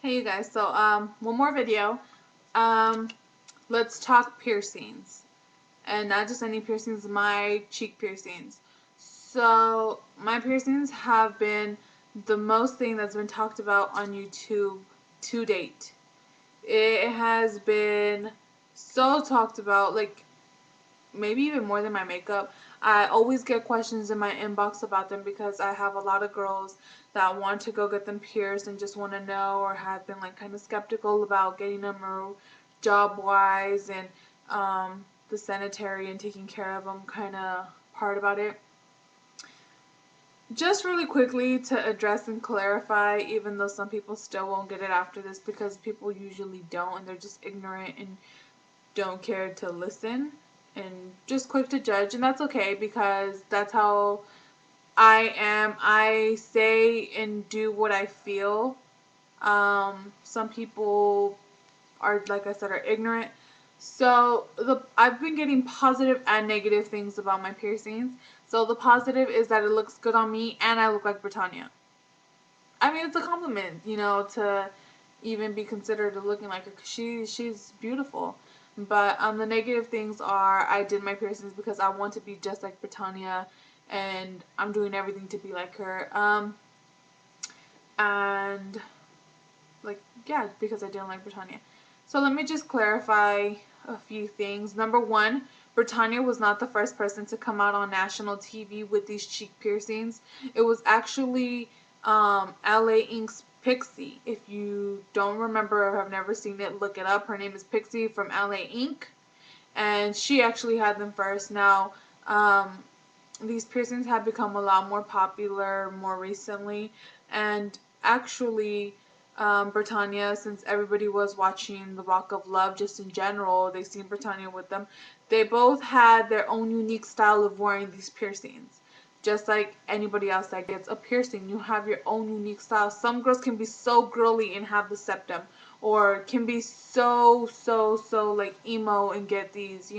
Hey you guys, so one more video. Um let's talk piercings. And not just any piercings, my cheek piercings. So my piercings have been the most thing that's been talked about on YouTube to date. It has been so talked about, like maybe even more than my makeup. I always get questions in my inbox about them because I have a lot of girls that want to go get them pierced and just want to know, or have been like kind of skeptical about getting them, or job wise, and the sanitary and taking care of them kind of part about it. Just really quickly to address and clarify, even though some people still won't get it after this because people usually don't and they're just ignorant and don't care to listen and just quick to judge, and that's okay because that's how I am. I say and do what I feel. Some people are, like I said, are ignorant. So I've been getting positive and negative things about my piercings. So the positive is that it looks good on me and I look like Britannia. I mean, it's a compliment, to even be considered looking like her, 'cause she's beautiful. But the negative things are I did my piercings because I want to be just like Britannia, and I'm doing everything to be like her. And like, yeah, because I didn't like Britannia. So let me just clarify a few things. Number one, Britannia was not the first person to come out on national TV with these cheek piercings. It was actually LA Ink's Pixie. If you don't remember or have never seen it, look it up. Her name is Pixie from LA Ink, and she actually had them first. Now, these piercings have become a lot more popular more recently, and actually, Britannia, since everybody was watching The Rock of Love, just in general, they seen Britannia with them. They both had their own unique style of wearing these piercings. Just like anybody else that gets a piercing, you have your own unique style. Some girls can be so girly and have the septum, or can be so like emo and get these.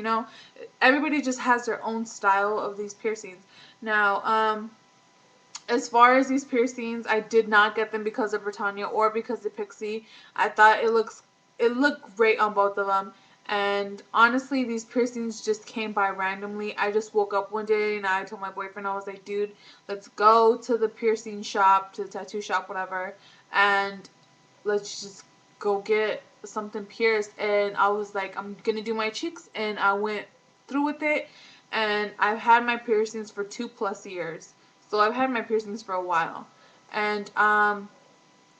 Everybody just has their own style of these piercings. Now, as far as these piercings, I did not get them because of Britannia or because of Pixie. I thought it looked great on both of them. And honestly, these piercings just came by randomly. I just woke up one day and I told my boyfriend, I was like, dude, let's go to the piercing shop, to the tattoo shop, whatever, and let's just go get something pierced. And I was like, I'm gonna do my cheeks, and I went through with it. And I've had my piercings for 2+ years, so I've had my piercings for a while. And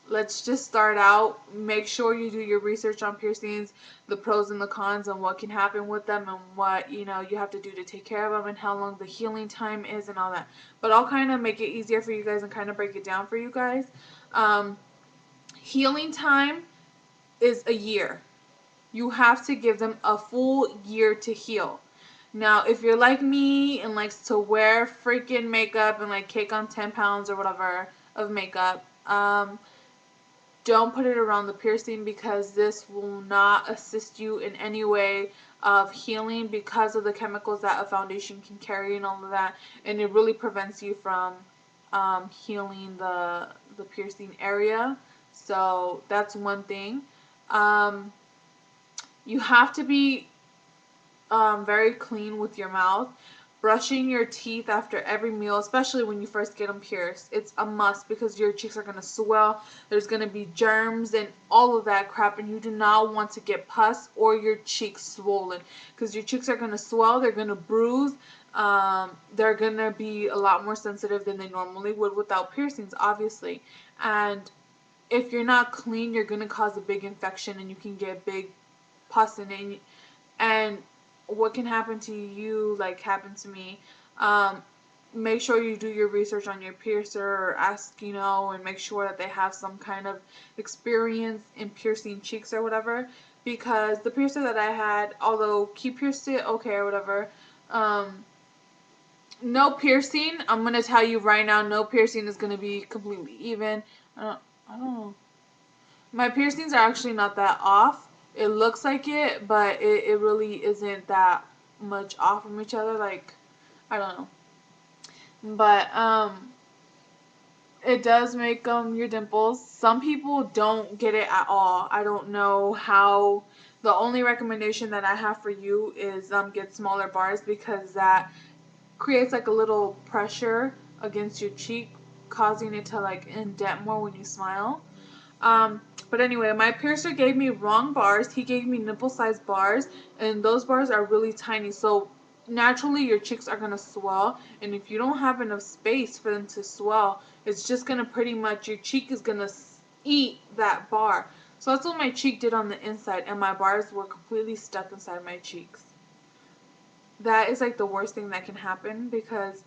let's just start out. Make sure you do your research on piercings, the pros and the cons, and what can happen with them, and what you have to do to take care of them, and how long the healing time is, and all that. But I'll kind of make it easier for you guys and kind of break it down for you guys. Um, Healing time is a year. You have to give them a full year to heal. Now, if you're like me and likes to wear freaking makeup and like cake on 10 pounds or whatever of makeup, don't put it around the piercing, because this will not assist you in any way of healing because of the chemicals that a foundation can carry and all of that, and it really prevents you from healing the piercing area. So that's one thing. Um, you have to be very clean with your mouth. Brushing your teeth after every meal, especially when you first get them pierced, it's a must, because your cheeks are going to swell. There's going to be germs and all of that crap, and you do not want to get pus or your cheeks swollen, because your cheeks are going to swell, they're going to bruise, they're going to be a lot more sensitive than they normally would without piercings, obviously. And if you're not clean, you're going to cause a big infection, and you can get big pus in it. And what can happen to you, like, happened to me. Make sure you do your research on your piercer, or ask, and make sure that they have some kind of experience in piercing cheeks or whatever. Because the piercer that I had, although he pierced it okay or whatever, no piercing, I'm going to tell you right now, no piercing is going to be completely even. I don't know. My piercings are actually not that off. It looks like it, but it really isn't that much off from each other. Like, I don't know. But It does make your dimples. Some people don't get it at all. I don't know how. The only recommendation that I have for you is get smaller bars, because that creates like a little pressure against your cheek, causing it to like indent more when you smile. Um, but anyway, my piercer gave me wrong bars. He gave me nipple-sized bars, and those bars are really tiny. So naturally, your cheeks are gonna swell, and if you don't have enough space for them to swell, it's just gonna pretty much, your cheek is gonna eat that bar. So that's what my cheek did on the inside, and my bars were completely stuck inside my cheeks. That is like the worst thing that can happen, because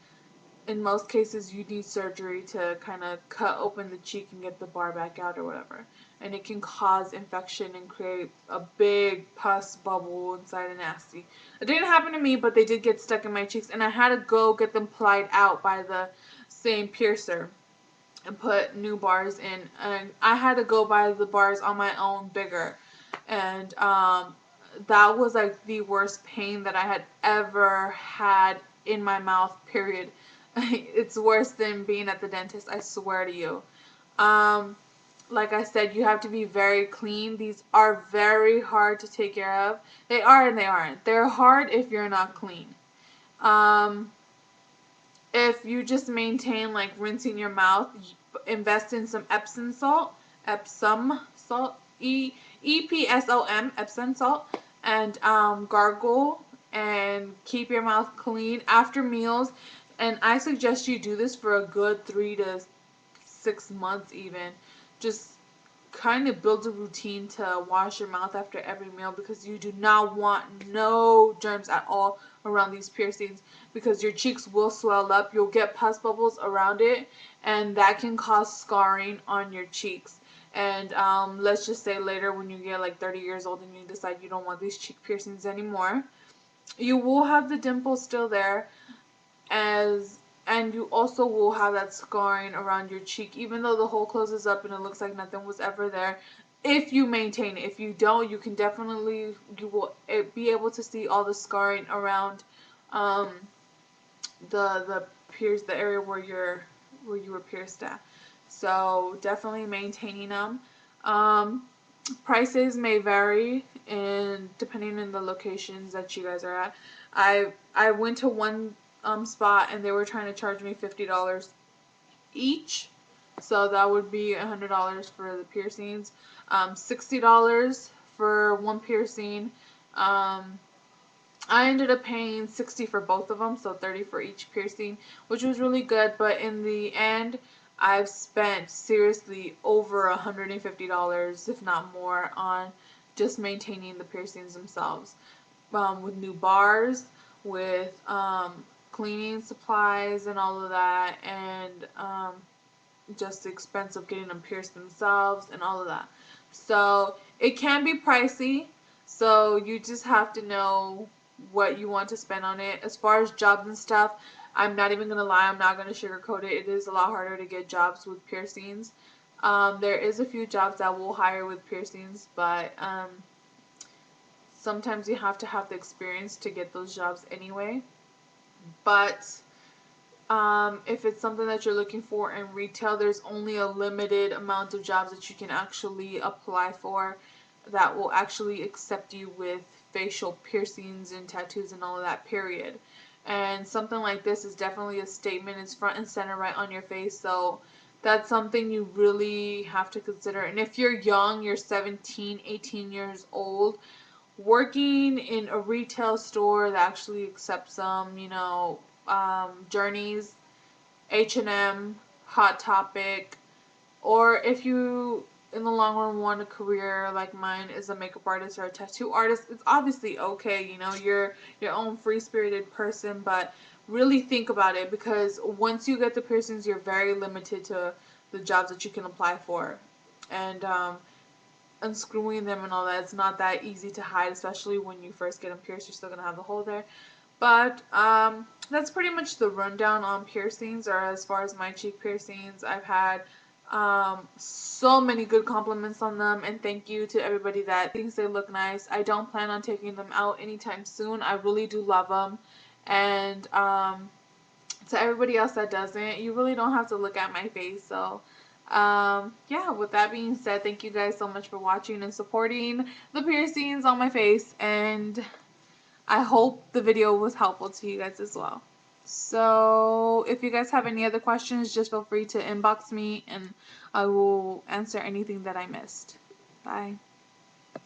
in most cases you need surgery to kind of cut open the cheek and get the bar back out or whatever, and it can cause infection and create a big pus bubble inside, and nasty. It didn't happen to me, but they did get stuck in my cheeks, and I had to go get them plied out by the same piercer and put new bars in, and I had to go buy the bars on my own bigger, and that was like the worst pain that I had ever had in my mouth, period. It's worse than being at the dentist, I swear to you. um like I said, you have to be very clean. These are very hard to take care of. They are and they aren't. They're hard if you're not clean. um if you just maintain like rinsing your mouth, invest in some Epsom salt, Epsom, Epsom salt, and gargle and keep your mouth clean after meals. And I suggest you do this for a good 3 to 6 months even. Just kind of build a routine to wash your mouth after every meal, because you do not want no germs at all around these piercings, because your cheeks will swell up, you'll get pus bubbles around it, and that can cause scarring on your cheeks. And let's just say later when you get like 30 years old and you decide you don't want these cheek piercings anymore, you will have the dimples still there, as and you also will have that scarring around your cheek, even though the hole closes up and it looks like nothing was ever there, if you maintain it. If you don't, you can definitely, you will be able to see all the scarring around um the area where you were pierced at. So definitely maintaining them. um Prices may vary in depending on the locations that you guys are at. I went to one spot, and they were trying to charge me $50 each, so that would be $100 for the piercings. $60 for one piercing. Um, I ended up paying 60 for both of them, so 30 for each piercing, which was really good. But in the end, I've spent seriously over $150, if not more, on just maintaining the piercings themselves, with new bars, with cleaning supplies and all of that, and just the expense of getting them pierced themselves and all of that. So it can be pricey. So you just have to know what you want to spend on it. As far as jobs and stuff, I'm not even gonna lie. I'm not gonna sugarcoat it. It is a lot harder to get jobs with piercings. There is a few jobs that will hire with piercings, but sometimes you have to have the experience to get those jobs anyway. But if it's something that you're looking for in retail, there's only a limited amount of jobs that you can actually apply for that will actually accept you with facial piercings and tattoos and all of that, period. And something like this is definitely a statement. It's front and center right on your face, so that's something you really have to consider. And if you're young, you're 17, 18 years old, working in a retail store that actually accepts them, Journeys, H&M, Hot Topic, or if you in the long run want a career like mine as a makeup artist or a tattoo artist, it's obviously okay. You're your own free-spirited person, but really think about it, because once you get the piercings, you're very limited to the jobs that you can apply for. And unscrewing them and all that, it's not that easy to hide, especially when you first get them pierced. You're still gonna have the hole there. But that's pretty much the rundown on piercings, or as far as my cheek piercings. I've had so many good compliments on them, and thank you to everybody that thinks they look nice. I don't plan on taking them out anytime soon. I really do love them, and to everybody else that doesn't, you really don't have to look at my face. So yeah, with that being said, thank you guys so much for watching and supporting the piercings on my face, and I hope the video was helpful to you guys as well. So if you guys have any other questions, just feel free to inbox me and I will answer anything that I missed. Bye.